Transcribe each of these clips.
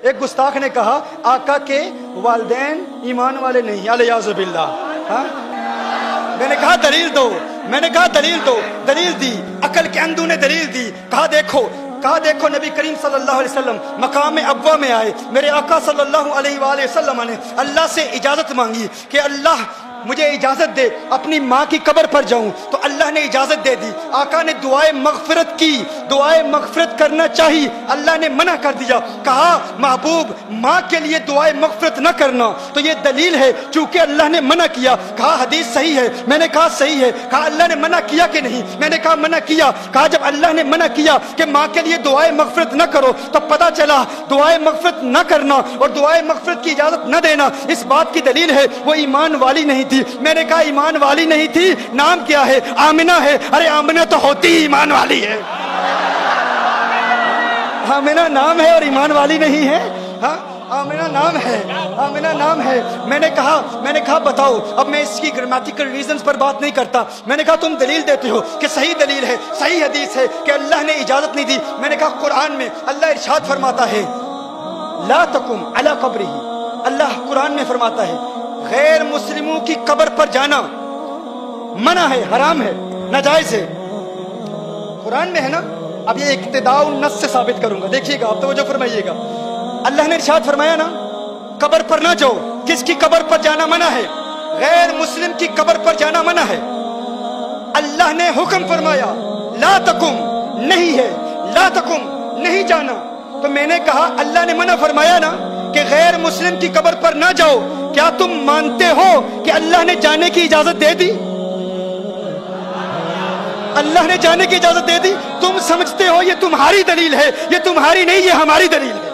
ایک گستاخ نے کہا آقا کے والدین ایمان والے نہیں، الیاذ باللہ. ہاں میں نے کہا دلیل دو، میں نے کہا دلیل دو. دلیل دی، عقل کے اندھوں نے دلیل دی. کہا دیکھو نبی کریم صلی اللہ علیہ وسلم مقام ابوا میں آئے، میرے آقا صلی اللہ علیہ وآلہ وسلم نے اللہ سے اجازت مانگی کہ اللہ مجھے اجازت دے اپنی ماں کی قبر پر جاؤں، تو اللہ نے اجازت دے دی. آقا نے دعائے مغفرت کی، دعائے مغفرت کرنا چاہیے، اللہ نے منع کر دیا. کہا محبوب ماں کے لیے دعائے مغفرت نہ کرنا، تو یہ دلیل ہے چونکہ اللہ نے منع کیا. کہا حدیث صحیح ہے، میں نے کہا صحیح ہے. کہا اللہ نے منع کیا کہ نہیں، میں نے کہا منع کیا. کہا جب اللہ نے منع کیا کہ ماں کے لیے دعائے مغفرت نہ کرو، تو پتہ چلا دعائے مغفرت نہ کرنا اور دعائے مغفرت کی اجازت نہ دینا اس بات کی دلیل ہے وہ ایمان والی نہیں تھی. میں نے کہا ایمان والی نہیں تھی، نام کیا ہے؟ آمنہ ہے. ارے آمنہ تو ہوتی ہی ایمان والی ہے. آمنہ نام ہے اور ایمان والی نہیں ہے. ہاں آمنہ نام ہے، آمنہ نام ہے. میں نے کہا بتاؤ. اب میں اس کی گرامیٹیکل ریزنز پر بات نہیں کرتا. میں نے کہا تم دلیل دیتے ہو کہ صحیح دلیل ہے، صحیح حدیث ہے کہ اللہ نے اجازت نہیں دی. میں نے کہا قرآن میں اللہ ارشاد فرماتا ہے لا تقم علی قبرہ. اللہ قرآن میں فرماتا ہے غیر مسلموں کی قبر پر جانا منع ہے، حرام ہے، ناجائز ہے. قرآن میں ہے نا. اب یہ اقتداء النص سے ثابت کروں گا، دیکھیے گا، آپ توجہ فرمائیے گا. اللہ نے ارشاد فرمایا نا قبر پر نہ جاؤ. کس کی قبر پر جانا منع ہے؟ غیر مسلم کی قبر پر جانا منع ہے. اللہ نے حکم فرمایا لا تقم، نہیں ہے، لا تقم، نہیں جانا. تو میں نے کہا اللہ نے منع فرمایا نا کہ غیر مسلم کی قبر پر نہ جاؤ، کیا تم مانتے ہو کہ اللہ نے جانے کی اجازت دے دی؟ اللہ نے جانے کی اجازت دے دی. تم سمجھتے ہو یہ تمہاری دلیل ہے، یہ تمہاری نہیں، یہ ہماری دلیل ہے.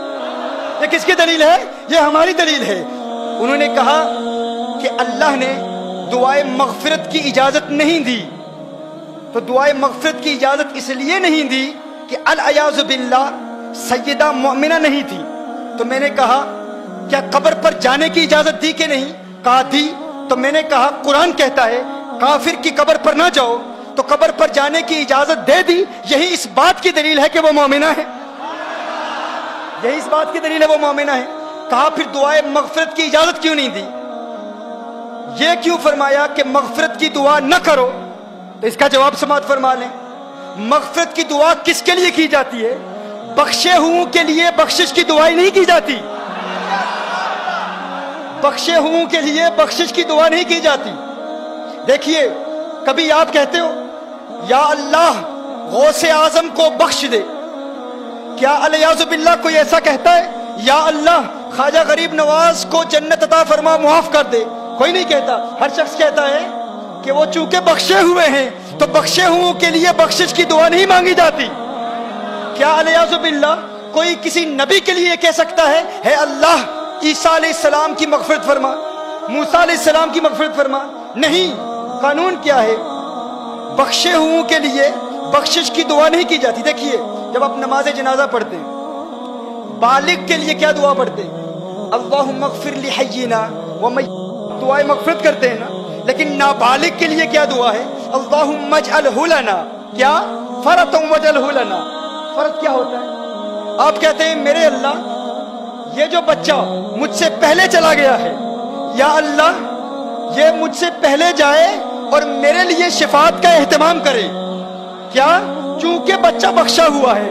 یہ کس کی دلیل ہے؟ یہ ہماری دلیل ہے. انہوں نے کہا کہ اللہ نے دعائے مغفرت کی اجازت نہیں دی. تو دعائے مغفرت کی اجازت اس لیے نہیں دی کہ الیاذ باللہ سیدہ مومنہ نہیں تھی. تو میں نے کہا کیا قبر پر جانے کی اجازت دی کہ نہیں؟ کہا دی. تو میں نے کہا قرآن کہتا ہے کافر کی قبر پر نہ جاؤ، تو قبر پر جانے کی اجازت دے دی. یہی اس بات کی دلیل ہے کہ وہ مومنہ ہے. یہی اس بات کی دلیل ہے وہ مومنہ ہے. کہا پھر دعائے مغفرت کی اجازت کیوں نہیں دی؟ یہ کیوں فرمایا کہ مغفرت کی دعا نہ کرو؟ تو اس کا جواب سماعت فرما لیں. مغفرت کی دعا کس کے لیے کی جاتی ہے؟ بخشے ہوں کے لیے بخشش کی دعائیں نہیں کی جاتی. بخشے ہوں کے لیے بخشش کی دعا نہیں کی جاتی. دیکھیے کبھی آپ کہتے ہو یا اللہ غوث اعظم کو بخش دے، کیا الیاذ باللہ کوئی ایسا کہتا ہے؟ یا اللہ خواجہ غریب نواز کو جنت عطا فرما، معاف کر دے. کوئی نہیں کہتا. ہر شخص کہتا ہے کہ وہ چونکہ بخشے ہوئے ہیں تو بخشے ہوں کے لیے بخشش کی دعا نہیں مانگی جاتی. کیا الیاذ باللہ کوئی کسی نبی کے لیے کہہ سکتا ہے اے اللہ عیسیٰ علیہ السلام کی مغفرت فرما، موسیٰ علیہ السلام کی مغفرت فرما؟ نہیں. قانون کیا ہے؟ بخشے ہوں کے لیے بخشش کی دعا نہیں کی جاتی. دیکھیے جب آپ نماز جنازہ پڑھتے ہیں بالغ کے لیے کیا دعا پڑھتے ہیں؟ اللہم اغفر لحینا ومیتنا، دعائے مغفرت کرتے ہیں نا. لیکن نابالغ کے لیے کیا دعا ہے؟ اللہم اجعلہ لنا، کیا؟ فرۃ واجعلہ لنا. فرض کیا ہوتا ہے؟ آپ کہتے ہیں میرے اللہ یہ جو بچہ مجھ سے پہلے چلا گیا ہے، یا اللہ یہ مجھ سے پہلے جائے اور میرے لیے شفاعت کا اہتمام کرے. کیا؟ چونکہ بچہ بخشا ہوا ہے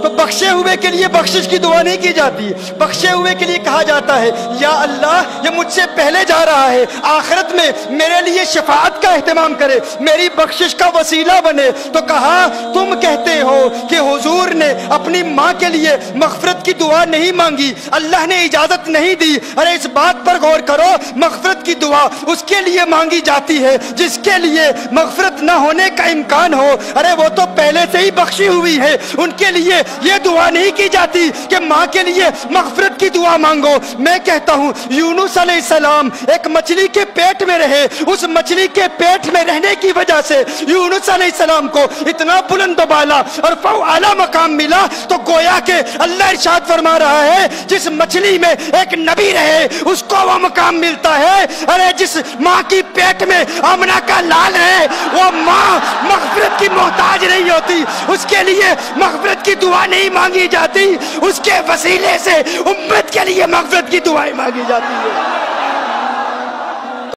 تو بخشے ہوئے کے لیے بخشش کی دعا نہیں کی جاتی. بخشے ہوئے کے لیے کہا جاتا ہے یا اللہ یہ مجھ سے پہلے جا رہا ہے، آخرت میں میرے لیے شفاعت کا اہتمام کرے، میری بخشش کا وسیلہ بنے. تو کہا تم کہتے ہو کہ حضور نے اپنی ماں کے لیے مغفرت کی دعا نہیں مانگی، اللہ نے اجازت نہیں دی. ارے اس بات پر غور کرو، مغفرت کی دعا اس کے لیے مانگی جاتی ہے جس کے لیے مغفرت نہ ہونے کا امکان ہو. ارے وہ تو پہلے سے ہی بخشی ہوئی ہے، ان کے لیے یہ دعا نہیں کی جاتی کہ ماں کے لیے مغفرت کی دعا مانگو. میں کہتا ہوں یونس علیہ السلام ایک مچھلی کے پیٹ میں رہے، اس مچھلی کے پیٹ میں رہنے کی وجہ سے یونس علیہ السلام کو اتنا بلند و بالا اور اعلیٰ مقام ملا. تو گویا کہ اللہ ارشاد فرما رہا ہے جس مچھلی میں ایک نبی رہے اس کو وہ مقام ملتا ہے. ارے جس ماں کی پیٹ میں آمنہ کا لال ہے وہ ماں مغفرت کی محتاج نہیں ہوتی، اس کے لیے مغفرت کی دعا دعا نہیں مانگی جاتی، اس کے وسیلے سے امت کے لیے مغفرت کی دعائیں مانگی جاتی ہیں۔